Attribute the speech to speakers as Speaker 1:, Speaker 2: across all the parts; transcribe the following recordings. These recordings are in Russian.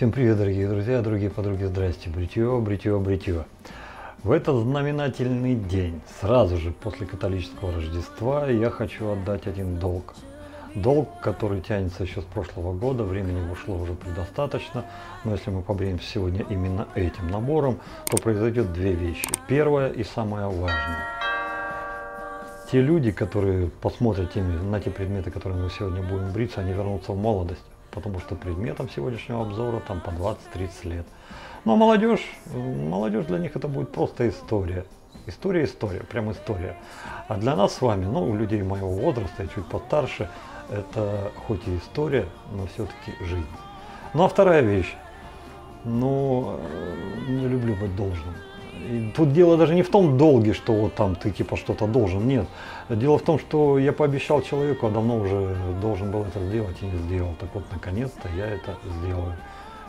Speaker 1: Всем привет, дорогие друзья, дорогие подруги, здрасте, бритье, бритье, бритье. В этот знаменательный день, сразу же после католического Рождества, я хочу отдать один долг. Долг, который тянется еще с прошлого года, времени ушло уже предостаточно, но если мы побреемся сегодня именно этим набором, то произойдет две вещи. Первое и самое важное. Те люди, которые посмотрят на те предметы, которые мы сегодня будем бриться, они вернутся в молодость. Потому что предметом сегодняшнего обзора там по 20-30 лет. Но молодежь для них это будет просто история. История, прям история. А для нас с вами, у людей моего возраста и чуть постарше, это хоть и история, но все-таки жизнь. Ну а вторая вещь. Не люблю быть должным. И тут дело даже не в том долге, что вот там ты типа что-то должен, нет. Дело в том, что я пообещал человеку, а давно уже должен был это сделать и не сделал. Так вот, наконец-то я это сделаю.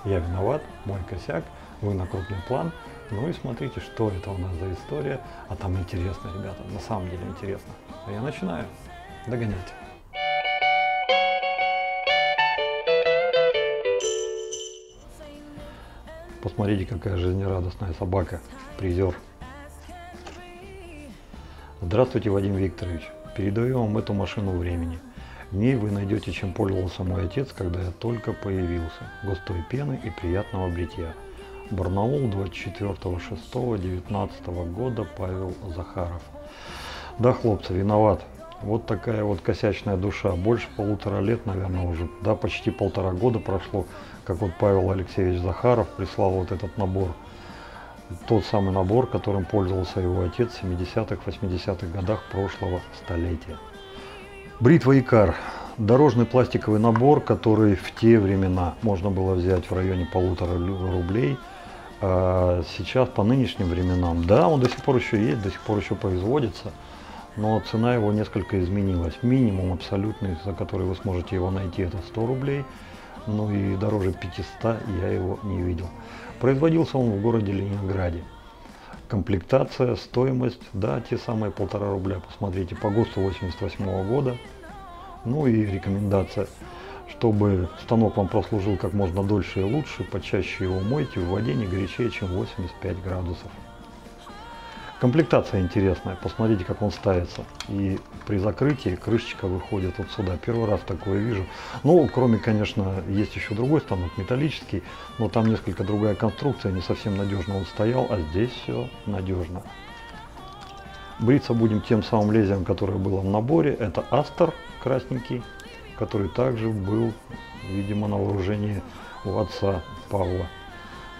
Speaker 1: Я виноват, мой косяк, вы на крупный план. Ну и смотрите, что это у нас за история. А там интересно, ребята, на самом деле интересно. А я начинаю. Догоняйте. Посмотрите, какая жизнерадостная собака, призер. Здравствуйте, Вадим Викторович. Передаю вам эту машину времени. В ней вы найдете, чем пользовался мой отец, когда я только появился. Густой пены и приятного бритья. Барнаул, 24.06.19 года, Павел Захаров. Да, хлопцы, виноват. Вот такая вот косячная душа. Больше 1,5 лет, наверное, уже. Да, почти 1,5 года прошло, как вот Павел Алексеевич Захаров прислал вот этот набор. Тот самый набор, которым пользовался его отец в 70-х, 80-х годах прошлого столетия. Бритва Икар. Дорожный пластиковый набор, который в те времена можно было взять в районе 1,5 рублей. А сейчас по нынешним временам, да, он до сих пор еще есть, до сих пор еще производится. Но цена его несколько изменилась. Минимум абсолютный, за который вы сможете его найти, это 100 рублей. Ну и дороже 500 я его не видел. Производился он в городе Ленинграде. Комплектация, стоимость, да, те самые 1,5 рубля. Посмотрите, по ГОСТу 88 года. Ну и рекомендация, чтобы станок вам прослужил как можно дольше и лучше, почаще его мойте в воде не горячее, чем 85 градусов. Комплектация интересная, посмотрите, как он ставится. И при закрытии крышечка выходит вот сюда. Первый раз такое вижу. Ну, кроме, конечно, есть еще другой станок, металлический, но там несколько другая конструкция, не совсем надежно он стоял, а здесь все надежно. Бриться будем тем самым лезвием, которое было в наборе. Это Астер красненький, который также был, видимо, на вооружении у отца Павла.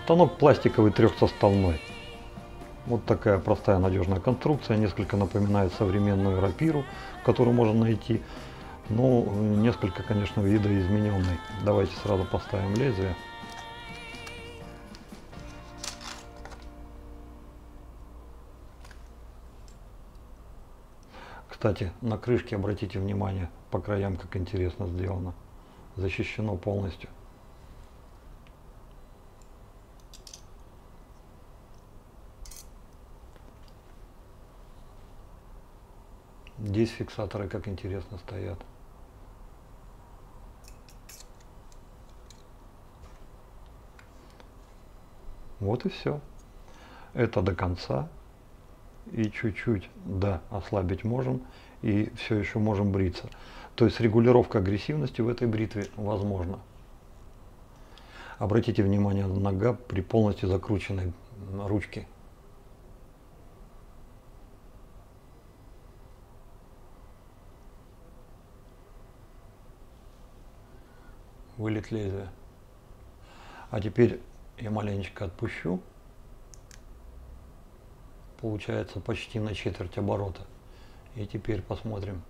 Speaker 1: Станок пластиковый трехсоставной. Вот такая простая надежная конструкция, несколько напоминает современную рапиру, которую можно найти, но несколько, конечно, видоизмененный. Давайте сразу поставим лезвие. Кстати, на крышке обратите внимание, по краям как интересно сделано, защищено полностью. Здесь фиксаторы как интересно стоят. Вот и все. Это до конца. И чуть-чуть, да, ослабить можем. И все еще можем бриться. То есть регулировка агрессивности в этой бритве возможна. Обратите внимание, нога при полностью закрученной ручке. Вылет лезвия. А теперь я маленечко отпущу. Получается почти на четверть оборота. И теперь посмотрим.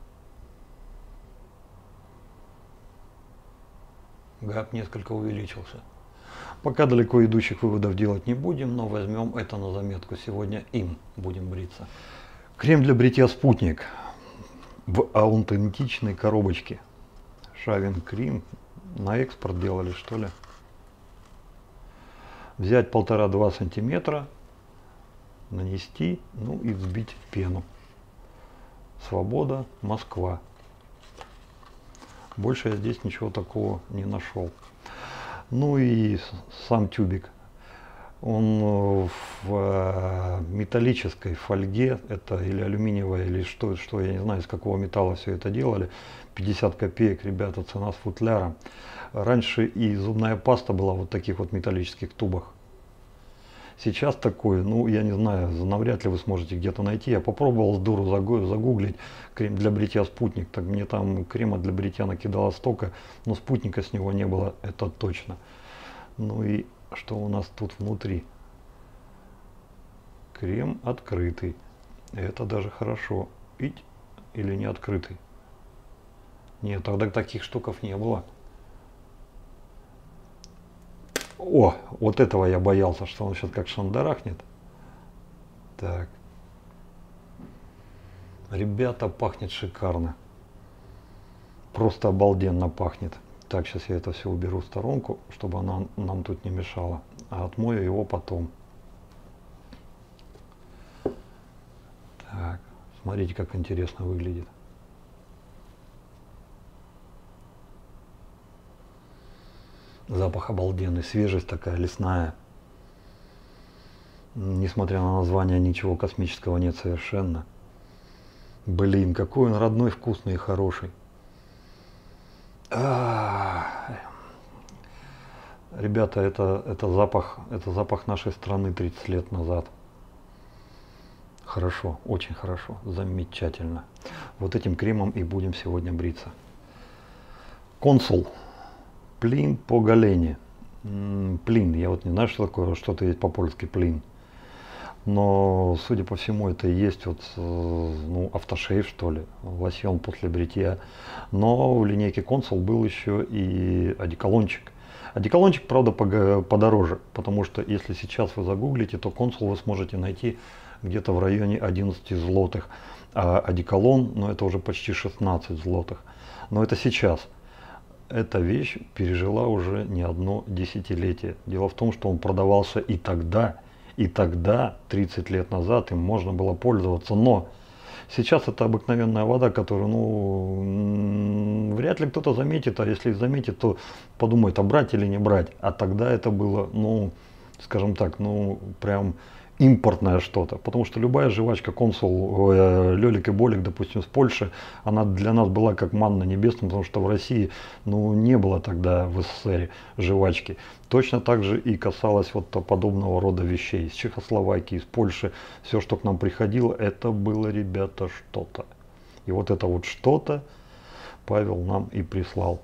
Speaker 1: Габ несколько увеличился. Пока далеко идущих выводов делать не будем, но возьмем это на заметку. Сегодня им будем бриться. Крем для бритья «Спутник» в аутентичной коробочке. Шавин Крем. На экспорт делали, что ли. Взять 1,5-2 сантиметра, нанести, ну и взбить пену. Свобода, Москва. Больше я здесь ничего такого не нашел. Ну и сам тюбик. Он в металлической фольге, это или алюминиевая, или что, я не знаю, из какого металла все это делали. 50 копеек, ребята, цена с футляром. Раньше и зубная паста была вот в таких вот металлических тубах. Сейчас такое, ну, я не знаю, навряд ли вы сможете где-то найти. Я попробовал с дуру загуглить крем для бритья «Спутник». Так мне там крема для бритья накидало столько, но спутника с него не было, это точно. Ну и что у нас тут внутри? Крем открытый. Это даже хорошо. Пить или не открытый? Нет, тогда таких штуков не было. О, вот этого я боялся, что он сейчас как шандарахнет. Так. Ребята, пахнет шикарно. Просто обалденно пахнет. Так, сейчас я это все уберу в сторонку, чтобы она нам тут не мешала. А отмою его потом. Так, смотрите, как интересно выглядит. Запах обалденный, свежесть такая лесная. Несмотря на название, ничего космического нет совершенно. Блин, какой он родной, вкусный и хороший. Ребята, это запах нашей страны 30 лет назад. Хорошо, очень хорошо, замечательно. Вот этим кремом и будем сегодня бриться. Консул. Плин по галени. Плин, я вот не знаю, что такое, что-то есть по-польски плин. Но, судя по всему, это и есть вот, ну, автошейв, что ли, лосьон после бритья. Но в линейке Консул был еще и одеколончик. Одеколончик, правда, подороже, потому что если сейчас вы загуглите, то Консул вы сможете найти где-то в районе 11 злотых. А одеколон, ну, это уже почти 16 злотых. Но это сейчас. Эта вещь пережила уже не одно десятилетие. Дело в том, что он продавался и тогда, 30 лет назад, им можно было пользоваться, но сейчас это обыкновенная вода, которую, ну, вряд ли кто-то заметит, а если заметит, то подумает, а брать или не брать. А тогда это было, ну, скажем так, ну, прям импортное что-то, потому что любая жвачка Консул, Лёлик и Болик, допустим, с Польши, она для нас была как манна небесная, потому что в России, ну, не было тогда в СССР жвачки. Точно так же и касалось вот подобного рода вещей. Из Чехословакии, из Польши, все, что к нам приходило, это было, ребята, что-то. И вот это вот что-то Павел нам и прислал.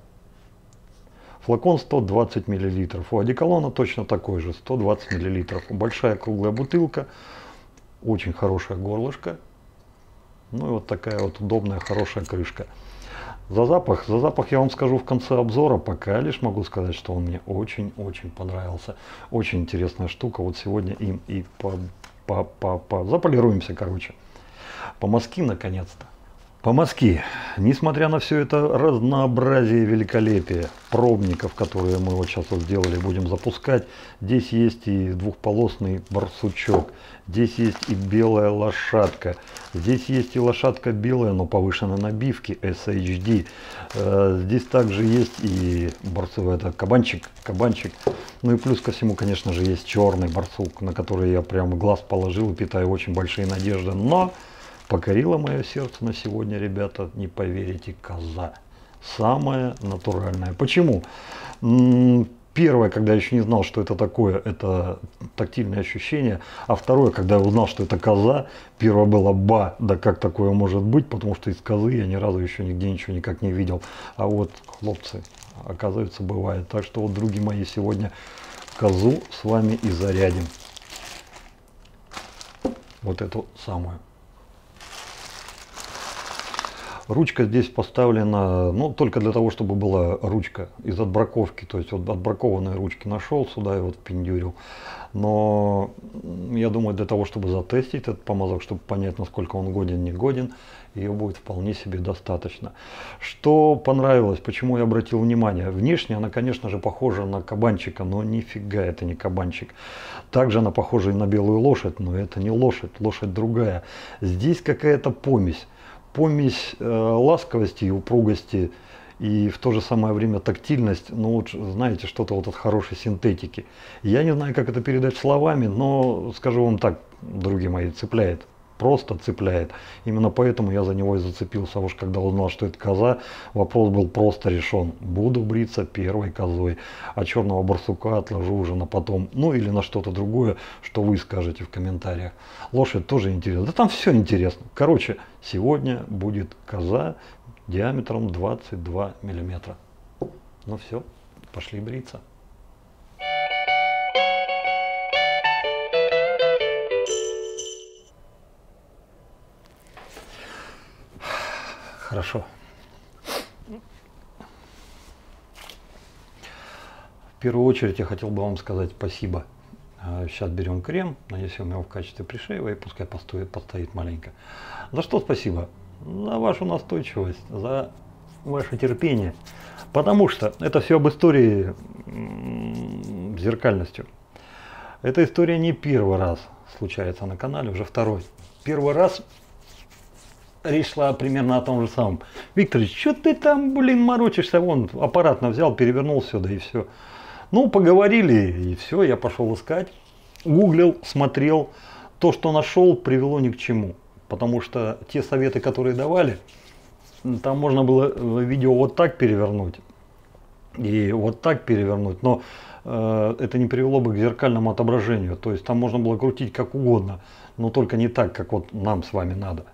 Speaker 1: Флакон 120 мл. У одеколона точно такой же, 120 мл. Большая круглая бутылка, очень хорошее горлышко. Ну и вот такая вот удобная, хорошая крышка. За запах я вам скажу в конце обзора, пока лишь могу сказать, что он мне очень-очень понравился. Очень интересная штука, вот сегодня им и заполируемся, короче. По-мазки наконец-то. По-мазки, несмотря на все это разнообразие, великолепие пробников, которые мы вот сейчас вот сделали, будем запускать, здесь есть и двухполосный барсучок, здесь есть и белая лошадка, здесь есть и лошадка белая, но повышенной набивки SHD, здесь также есть и кабанчик, ну и плюс ко всему, конечно же, есть черный барсук, на который я прямо глаз положил и питаю очень большие надежды, но покорило мое сердце на сегодня, ребята, не поверите, коза. Самая натуральная. Почему? Первое, когда я еще не знал, что это такое, это тактильное ощущение. А второе, когда я узнал, что это коза, первое было ба, да как такое может быть, потому что из козы я ни разу еще нигде ничего никак не видел. А вот, хлопцы, оказывается, бывает. Так что вот, други мои, сегодня козу с вами и зарядим. Вот эту самую. Ручка здесь поставлена, ну, только для того, чтобы была ручка из отбраковки. То есть вот отбракованные ручки нашел сюда и вот впендюрил. Но я думаю, для того, чтобы затестить этот помазок, чтобы понять, насколько он годен, не годен, ее будет вполне себе достаточно. Что понравилось, почему я обратил внимание? Внешне она, конечно же, похожа на кабанчика, но нифига это не кабанчик. Также она похожа и на белую лошадь, но это не лошадь, лошадь другая. Здесь какая-то помесь. Помесь ласковости и упругости и в то же самое время тактильность, ну вот знаете, что-то вот от хорошей синтетики. Я не знаю, как это передать словами, но скажу вам так, друзья мои, цепляет. Просто цепляет. Именно поэтому я за него и зацепился. Уж когда узнал, что это коза, вопрос был просто решен. Буду бриться первой козой, а черного барсука отложу уже на потом. Ну или на что-то другое, что вы скажете в комментариях. Лошадь тоже интересна. Да там все интересно. Короче, сегодня будет коза диаметром 22 миллиметра. Ну все, пошли бриться. Хорошо. В первую очередь я хотел бы вам сказать спасибо. Сейчас берем крем, нанесем его в качестве пришеева и пускай постоит маленько. За что спасибо? За вашу настойчивость, за ваше терпение. Потому что это все об истории с зеркальностью. Эта история не первый раз случается на канале, уже второй. Первый раз речь шла примерно о том же самом. Викторович, что ты там, блин, морочишься? Вон, аппаратно взял, перевернул сюда и все. Ну, поговорили, и все, я пошел искать. Гуглил, смотрел. То, что нашел, привело ни к чему. Потому что те советы, которые давали, там можно было видео вот так перевернуть. И вот так перевернуть. Но это не привело бы к зеркальному отображению. То есть там можно было крутить как угодно. Но только не так, как вот нам с вами надо.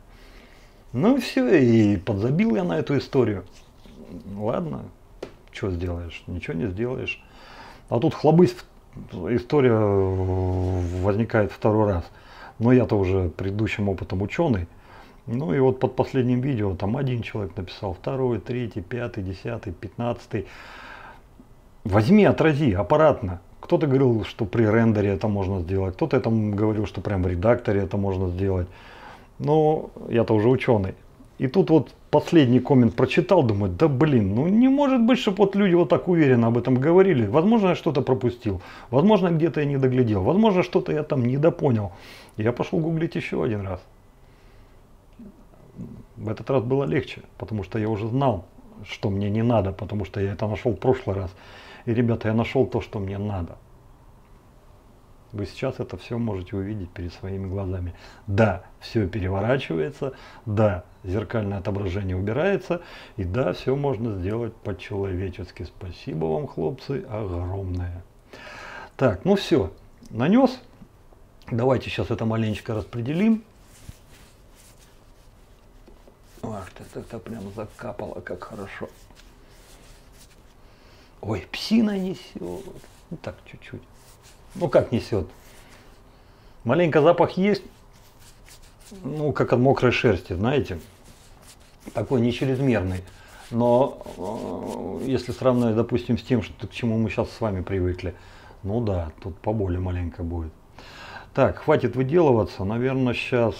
Speaker 1: Ну и все, и подзабил я на эту историю. Ладно, что сделаешь? Ничего не сделаешь. А тут хлобысь, история возникает второй раз. Но я-то уже предыдущим опытом ученый. Ну и вот под последним видео там один человек написал, второй, третий, пятый, 10, 15. Возьми, отрази аппаратно. Кто-то говорил, что при рендере это можно сделать. Кто-то там говорил, что прям в редакторе это можно сделать. Но я-то уже ученый. И тут вот последний коммент прочитал, думаю, да блин, ну не может быть, чтобы вот люди вот так уверенно об этом говорили. Возможно, я что-то пропустил. Возможно, где-то я не доглядел. Возможно, что-то я там недопонял. Я пошел гуглить еще один раз. В этот раз было легче, потому что я уже знал, что мне не надо, потому что я это нашел в прошлый раз. И, ребята, я нашел то, что мне надо. Вы сейчас это все можете увидеть перед своими глазами. Да, все переворачивается, да, зеркальное отображение убирается, и да, все можно сделать по-человечески. Спасибо вам, хлопцы, огромное. Так, ну все, нанес. Давайте сейчас это маленечко распределим. Ах, это прям закапало, как хорошо. Ой, псина несет. Ну так, чуть-чуть. Ну как несет? Маленько запах есть, ну как от мокрой шерсти, знаете, такой не чрезмерный. Но если сравнивать, допустим, с тем, что, к чему мы сейчас с вами привыкли, ну да, тут поболее маленько будет. Так, хватит выделываться, наверное, сейчас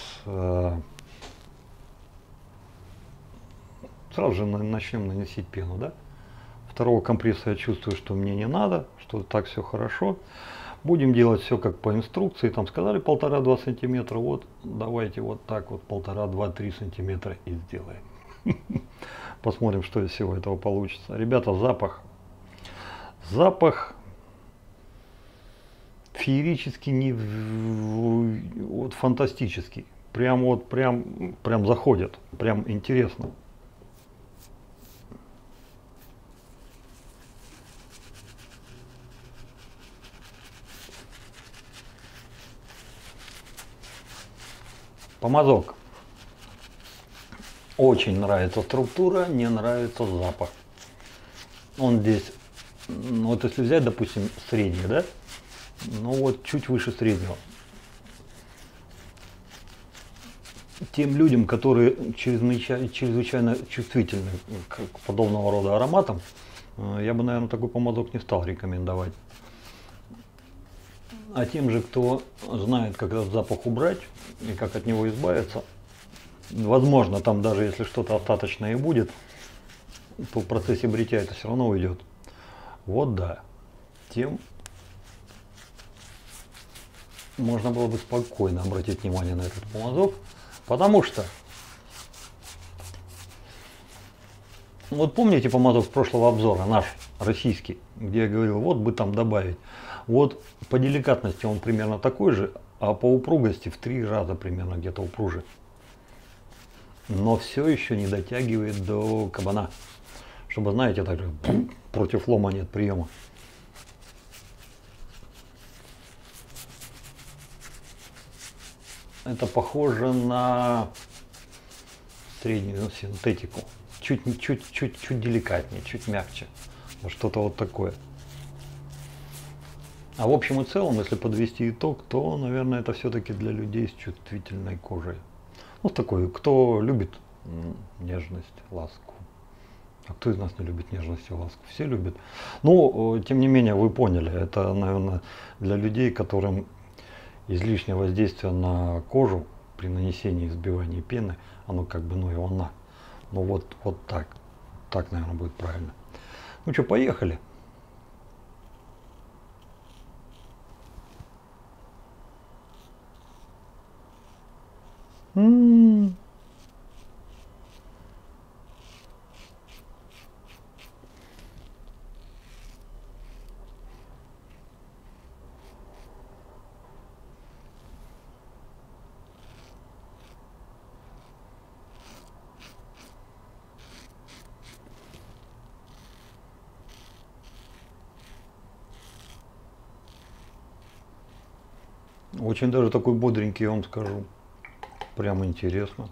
Speaker 1: сразу же начнем наносить пену, да? Второго компресса я чувствую, что мне не надо, что так все хорошо. Будем делать все как по инструкции. Там сказали 1,5-2 сантиметра. Вот давайте вот так вот 1,5-2-3 сантиметра и сделаем. Посмотрим, что из всего этого получится. Ребята, запах. Запах феерический, вот фантастический. Прям заходит. Прям интересно. Помазок. Очень нравится структура, не нравится запах. Он здесь, вот если взять, допустим, средний, да? Ну вот чуть выше среднего. Тем людям, которые чрезвычайно чувствительны к подобного рода ароматам, я бы, наверное, такой помазок не стал рекомендовать. А тем же, кто знает, как этот запах убрать и как от него избавиться, возможно, там даже если что-то остаточное и будет, то в процессе бритья это все равно уйдет. Вот да. Тем можно было бы спокойно обратить внимание на этот помазок, потому что Вот помните помазок с прошлого обзора, наш, российский, где я говорил, вот бы там добавить. Вот по деликатности он примерно такой же, а по упругости в 3 раза примерно где-то упруже. Но все еще не дотягивает до кабана. Чтобы, знаете, так же, против лома нет приема. Это похоже на среднюю синтетику. Чуть деликатнее, чуть мягче. Вот что-то вот такое. А в общем и целом, если подвести итог, то, наверное, это все-таки для людей с чувствительной кожей. Ну, такой, кто любит нежность, ласку. А кто из нас не любит нежность и ласку? Все любят. Но, тем не менее, вы поняли, это, наверное, для людей, которым излишнее воздействие на кожу при нанесении и взбивании пены, оно как бы, ну и она. Ну вот так. Так, наверное, будет правильно. Ну что, поехали. Очень даже такой бодренький, я вам скажу. Прям интересно.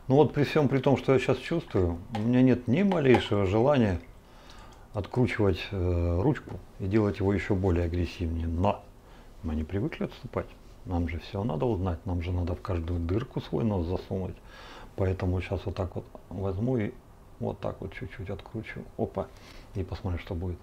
Speaker 1: Ну вот при всем при том, что я сейчас чувствую, у меня нет ни малейшего желания откручивать ручку и делать его еще более агрессивнее. Но мы не привыкли отступать. Нам же все надо узнать, нам же надо в каждую дырку свой нос засунуть. Поэтому сейчас вот так вот возьму и вот так вот чуть-чуть откручу. Опа. И посмотрим, что будет.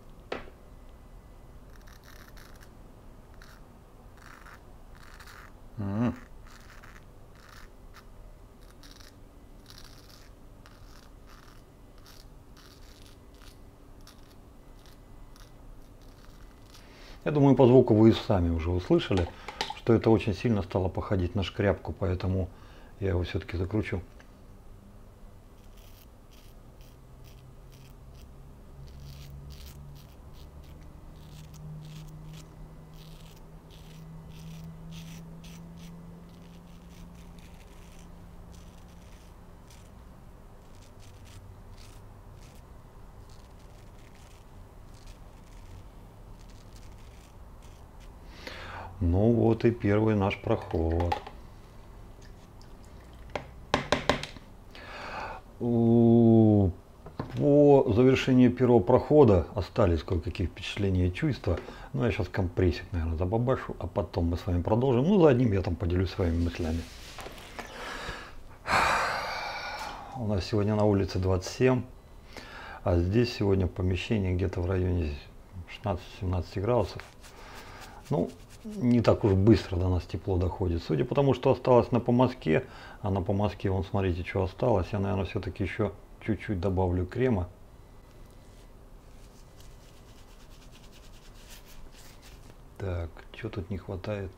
Speaker 1: Я думаю, по звуку вы и сами уже услышали, что это очень сильно стало походить на шкряпку, поэтому я его все-таки закручу. Ну вот и первый наш проход. По завершении первого прохода остались кое-какие впечатления и чувства. Ну, я сейчас компрессик, наверное, забабашу, а потом мы с вами продолжим. Ну, за одним я там поделюсь своими мыслями. У нас сегодня на улице 27, а здесь сегодня в помещении где-то в районе 16-17 градусов. Ну, не так уж быстро до нас тепло доходит. Судя по тому, что осталось на помазке, а на помазке, вон, смотрите, что осталось, я, наверное, все-таки еще чуть-чуть добавлю крема. Так, что тут не хватает?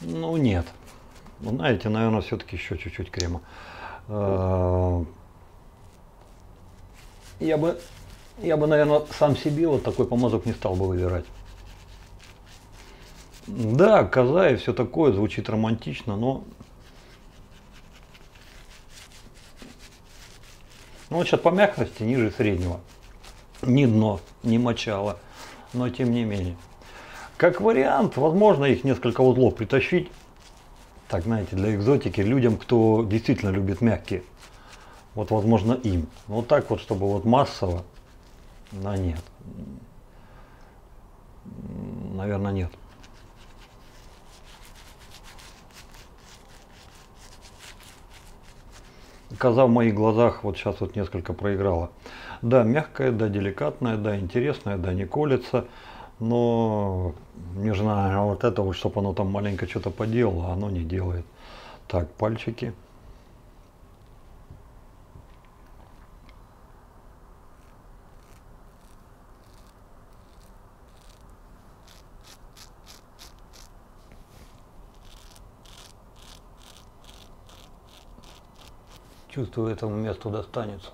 Speaker 1: Ну нет. Вы знаете, наверное, все-таки еще чуть-чуть крема. Я бы, наверное, сам себе вот такой помазок не стал бы выбирать. Да, коза и все такое, звучит романтично, но... Ну вот сейчас по мягкости ниже среднего. Ни дно, ни мочало, но тем не менее. Как вариант, возможно их несколько узлов притащить. Так, знаете, для экзотики, людям, кто действительно любит мягкие. Вот, возможно, им. Вот так вот, чтобы вот массово, да нет. наверное, нет. Коза в моих глазах вот сейчас вот несколько проиграла. Да, мягкая, да, деликатная, да, интересная, да, не колется. Но не знаю, вот это вот, чтобы оно там маленько что-то поделало, оно не делает. Так, пальчики. Чувствую, этому месту достанется.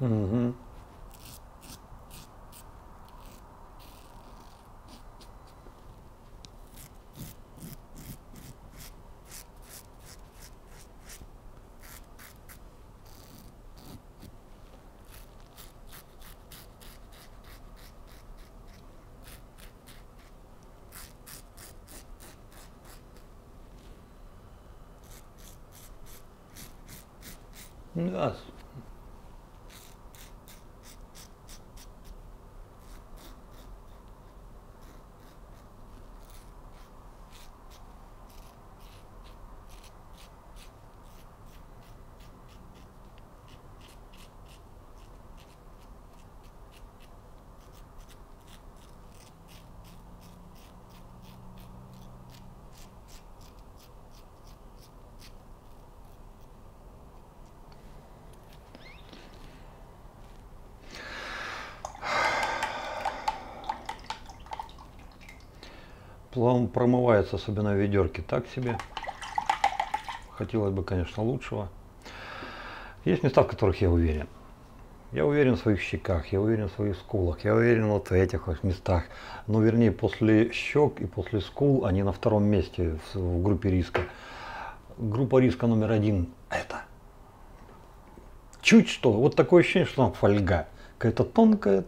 Speaker 1: Угу. Да. Плавно промывается, особенно в ведерке, так себе. Хотелось бы, конечно, лучшего. Есть места, в которых я уверен. Я уверен в своих щеках, я уверен в своих скулах, я уверен вот в этих вот местах. Но вернее, после щек и после скул они на втором месте в группе риска. Группа риска номер один – это чуть что, вот такое ощущение, что там фольга. Какая-то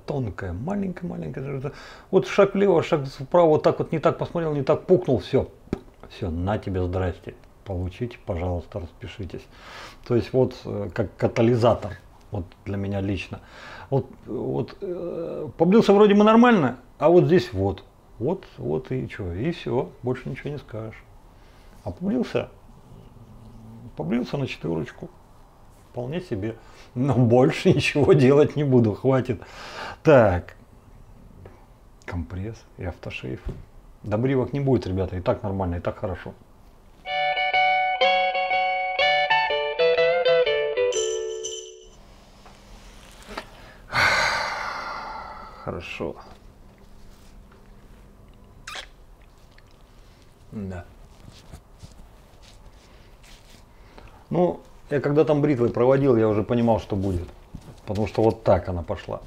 Speaker 1: тонкая, маленькая. Вот шаг влево, шаг вправо, вот так вот не так посмотрел, не так пукнул, все, на тебе здрасте. Получите, пожалуйста, распишитесь. То есть вот как катализатор, вот для меня лично. Вот побрился вроде бы нормально, а вот здесь вот и что, и все, больше ничего не скажешь. А побрился на четверочку. Вполне себе. Но больше ничего делать не буду, хватит. Так. Компресс и автошейф. Добривок не будет, ребята, и так нормально, и так хорошо. Хорошо. Да. Ну, я когда там бритвой проводил, я уже понимал, что будет. Потому что вот так она пошла.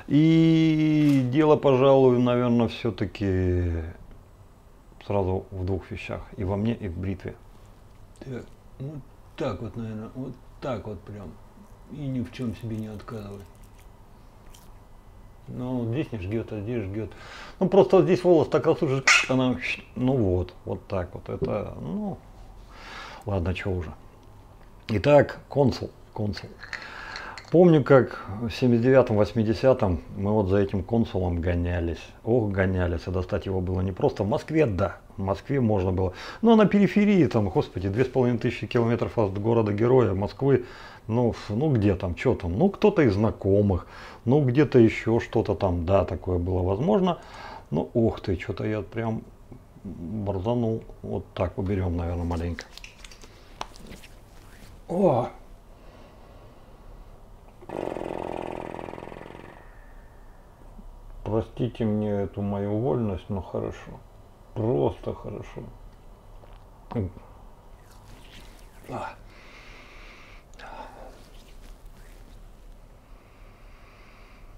Speaker 1: И дело, пожалуй, наверное, все-таки сразу в двух вещах. И во мне, и в бритве. Так, вот так вот, наверное, вот так вот прям. И ни в чем себе не отказывать. Ну, здесь не жгет, а здесь жгет. Ну, просто вот здесь волос так рассушит, она, ну вот так вот. Это, ну, ладно, что уже. Итак, консул. Помню, как в 79-м, 80-м мы вот за этим консулом гонялись. Ох, гонялись. И достать его было не просто. В Москве, да. В Москве можно было. Но на периферии, там, господи, 2500 километров от города-героя Москвы. Ну, где там, что там? Ну, кто-то из знакомых. Ну, где-то еще что-то там. Да, такое было возможно. Ну, ух ты, что-то я прям борзанул. Вот так уберем, наверное, маленько. О! Простите мне эту мою вольность, но хорошо. Просто хорошо.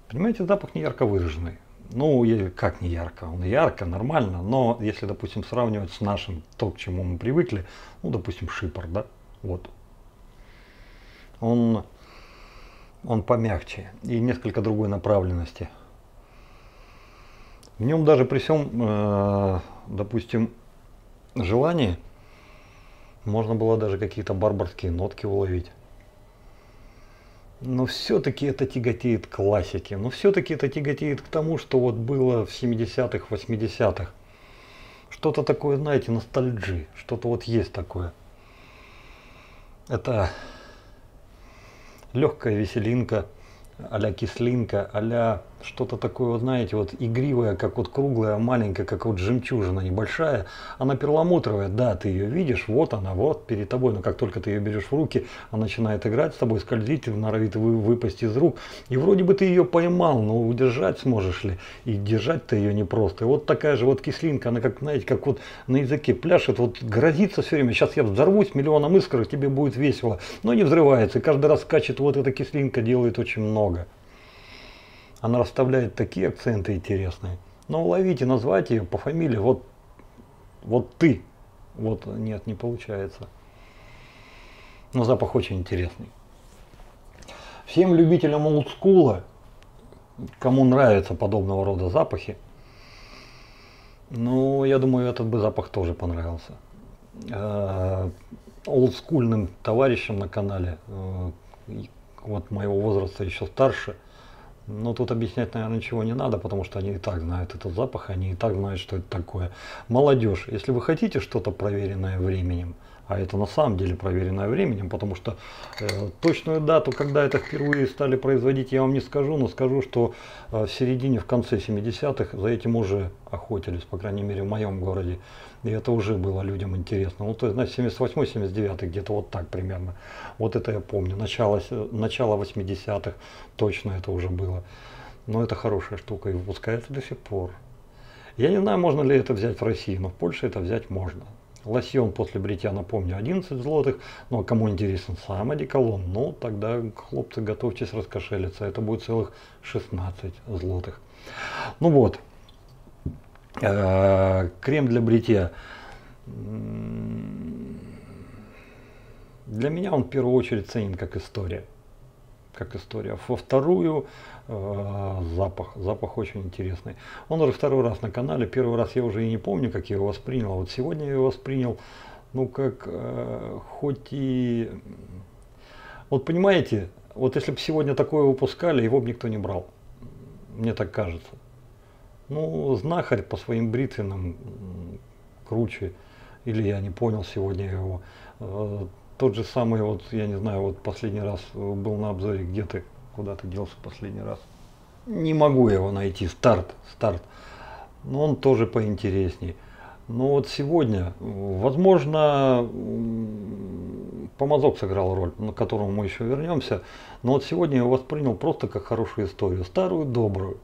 Speaker 1: Понимаете, запах не ярко выраженный. Ну, как не ярко? Он ярко, нормально, но если, допустим, сравнивать с нашим, то, к чему мы привыкли, ну, допустим, шипор, да, вот, он, он помягче и несколько другой направленности. В нем даже при всем, допустим, желании, можно было даже какие-то барбарские нотки уловить. Но все-таки это тяготеет к классике. Но все-таки это тяготеет к тому, что вот было в 70-х, 80-х. Что-то такое, знаете, ностальджи. Что-то вот есть такое. Это легкая веселинка, а-ля кислинка, а-ля что-то такое, вот знаете, вот игривое, как вот круглая, маленькая, как вот жемчужина небольшая. Она перламутровая, да, ты ее видишь, вот она, вот перед тобой, но как только ты ее берешь в руки, она начинает играть с тобой, скользить, норовит выпасть из рук. И вроде бы ты ее поймал, но удержать сможешь ли? И держать-то ее непросто. И вот такая же вот кислинка, она как, знаете, как вот на языке пляшет, вот грозится все время, сейчас я взорвусь миллионом искр, тебе будет весело, но не взрывается. И каждый раз скачет, вот эта кислинка делает очень много. Она расставляет такие акценты интересные. Но уловите, назвать ее по фамилии, вот ты. Вот нет, не получается. Но запах очень интересный. Всем любителям олдскула, кому нравятся подобного рода запахи, ну, я думаю, этот бы запах тоже понравился. Олдскульным товарищам на канале, вот моего возраста еще старше, но тут объяснять, наверное, ничего не надо, потому что они и так знают этот запах, они и так знают, что это такое. Молодежь, если вы хотите что-то проверенное временем, а это на самом деле проверенное временем, потому что точную дату, когда это впервые стали производить, я вам не скажу, но скажу, что в середине, в конце 70-х за этим уже охотились, по крайней мере в моем городе. И это уже было людям интересно. Ну, то есть, знаете, 78-79, где-то вот так примерно. Вот это я помню. Начало 80-х точно это уже было. Но это хорошая штука и выпускается до сих пор. Я не знаю, можно ли это взять в России, но в Польше это взять можно. Лосьон после бритья, напомню, 11 злотых. Ну, а кому интересен сам одеколон, ну, тогда, хлопцы, готовьтесь раскошелиться. Это будет целых 16 злотых. Ну вот. Крем для бритья. Для меня он в первую очередь ценен как история. Как история. Во вторую запах. Запах очень интересный. Он уже второй раз на канале. Первый раз я уже и не помню, как я его воспринял. А вот сегодня я его воспринял, ну как, хоть и... Вот понимаете, вот если бы сегодня такое выпускали, его бы никто не брал. Мне так кажется. Ну, знахарь по своим бритвенным круче, или я не понял сегодня его. Тот же самый, вот, я не знаю, вот последний раз был на обзоре, где ты, куда ты делся последний раз. Не могу его найти, старт. Но он тоже поинтересней. Но вот сегодня, возможно, помазок сыграл роль, на которому мы еще вернемся. Но вот сегодня я его воспринял просто как хорошую историю, старую, добрую.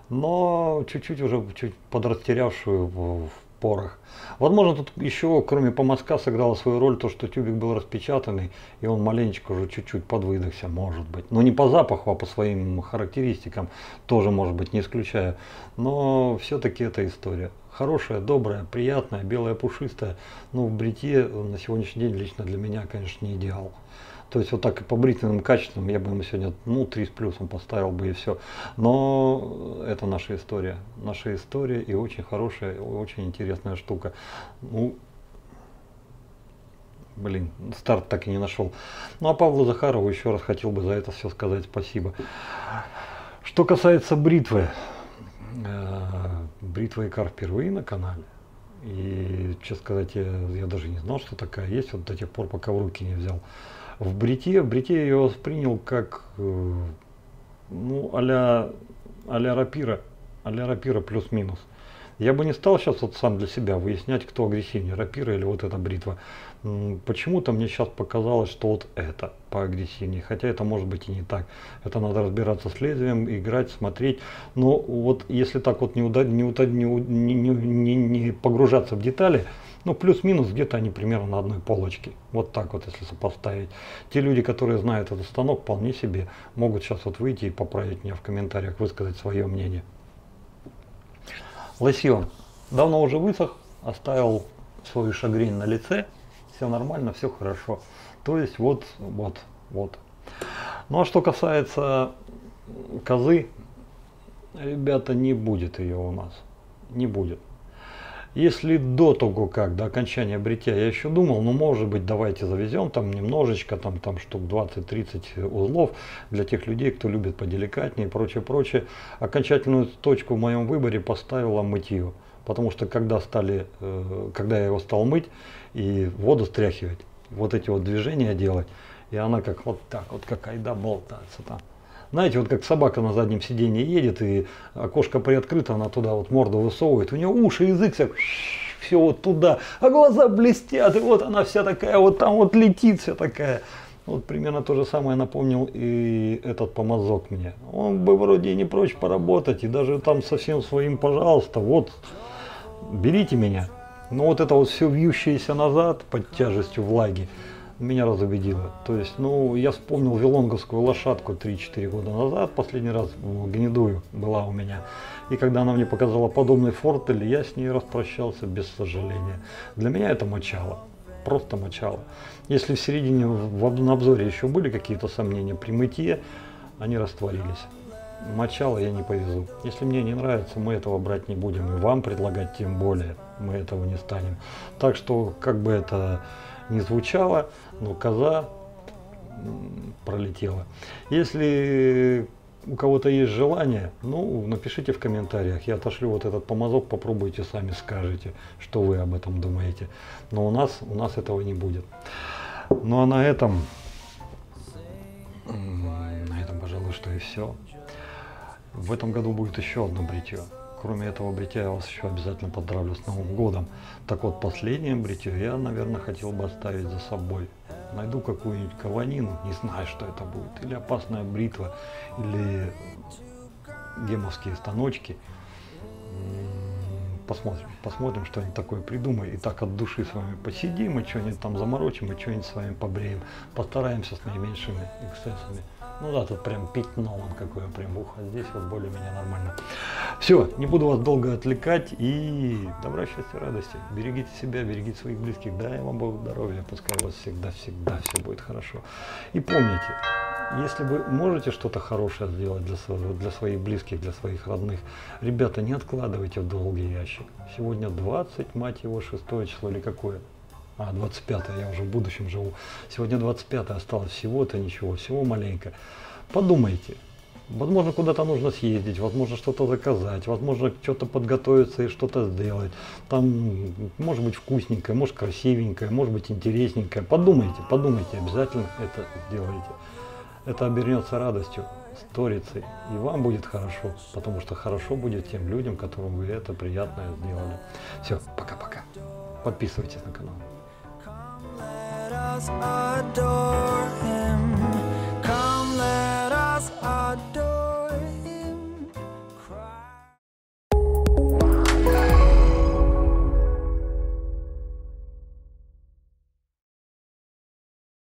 Speaker 1: Но чуть-чуть уже подрастерявшую в порах. Возможно, тут еще, кроме помазка, сыграло свою роль то, что тюбик был распечатанный, и он маленечко уже чуть-чуть подвыдохся, может быть. Но не по запаху, а по своим характеристикам, тоже, может быть, не исключая. Но все-таки это история. Хорошая, добрая, приятная, белая, пушистая. Но в бритье на сегодняшний день лично для меня, конечно, не идеал. То есть вот так и по бритвенным качествам я бы ему сегодня, ну, 3 с плюсом поставил бы и все. Но это наша история. Наша история и очень хорошая, очень интересная штука. Ну, блин, старт так и не нашел. Ну, а Павлу Захарову еще раз хотел бы за это все сказать спасибо. Что касается бритвы. Бритва Икар впервые на канале. И, честно сказать, я даже не знал, что такая есть, вот до тех пор, пока в руки не взял. В бритье я ее воспринял как, ну, а-ля рапира плюс-минус. Я бы не стал сейчас вот сам для себя выяснять, кто агрессивнее, рапира или вот эта бритва. Почему-то мне сейчас показалось, что вот это поагрессивнее, хотя это может быть и не так. Это надо разбираться с лезвием, играть, смотреть. Но вот если так вот не погружаться в детали, ну, плюс-минус где-то они примерно на одной полочке. Вот так вот, если сопоставить. Те люди, которые знают этот станок, вполне себе могут сейчас вот выйти и поправить меня в комментариях, высказать свое мнение. Лосьон давно уже высох, оставил свою шагрень на лице, все нормально, все хорошо. То есть вот. Ну а что касается козы, ребята, не будет ее у нас, не будет. Если до того, как, до окончания бритья, я еще думал, ну может быть давайте завезем там немножечко, там штук 20-30 узлов для тех людей, кто любит поделикатнее и прочее. Окончательную точку в моем выборе поставила мытье. Потому что когда я его стал мыть и воду стряхивать, вот эти вот движения делать, и она как вот так вот, как айда болтается там. Знаете, вот как собака на заднем сиденье едет, и окошко приоткрыто, она туда вот морду высовывает, у нее уши, язык, все вот туда, а глаза блестят, и вот она вся такая, вот там вот летит вся такая. Вот примерно то же самое напомнил и этот помазок мне. Он бы вроде не прочь поработать, и даже там совсем своим, пожалуйста, вот, берите меня. Но вот это вот все вьющееся назад под тяжестью влаги меня разубедило. То есть, ну, я вспомнил вилонговскую лошадку 3-4 года назад, последний раз в Гнедую была у меня. И когда она мне показала подобный фортель, я с ней распрощался без сожаления. Для меня это мочало, просто мочало. Если в середине на обзоре еще были какие-то сомнения, при мытье они растворились. Мочало я не повезу. Если мне не нравится, мы этого брать не будем. И вам предлагать тем более мы этого не станем. Так что, как бы это ни звучало, но коза пролетела. Если у кого-то есть желание, ну, напишите в комментариях. Я отошлю вот этот помазок, попробуйте сами, скажете, что вы об этом думаете. Но у нас этого не будет. Ну а на этом, пожалуй, что и все. В этом году будет еще одно бритье. Кроме этого бритья я вас еще обязательно поздравлю с Новым годом. Так вот, последнее бритье я, наверное, хотел бы оставить за собой. Найду какую-нибудь каванину, не знаю, что это будет. Или опасная бритва, или гемовские станочки. Посмотрим, что-нибудь такое придумаю. И так от души с вами посидим, и что-нибудь там заморочим, и что-нибудь с вами побреем. Постараемся с наименьшими эксцессами. Ну да, тут прям пятно вон какое, прям ухо. Здесь вот более-менее нормально. Все, не буду вас долго отвлекать. И добра, счастья, радости. Берегите себя, берегите своих близких. Дай вам Бог здоровья. Пускай у вас всегда все будет хорошо. И помните, если вы можете что-то хорошее сделать для своих близких, для своих родных, ребята, не откладывайте в долгий ящик. Сегодня 20, мать его, 6 число или какое? 25, я уже в будущем живу. Сегодня 25, осталось всего-то ничего, всего маленько. Подумайте. Возможно, куда-то нужно съездить, возможно, что-то заказать, возможно, что-то подготовиться и что-то сделать. Там, может быть, вкусненькое, может, красивенькое, может быть, интересненькое. Подумайте, обязательно это сделайте. Это обернется радостью, сторицей, и вам будет хорошо, потому что хорошо будет тем людям, которым вы это приятное сделали. Все, пока-пока. Подписывайтесь на канал. Let us adore him.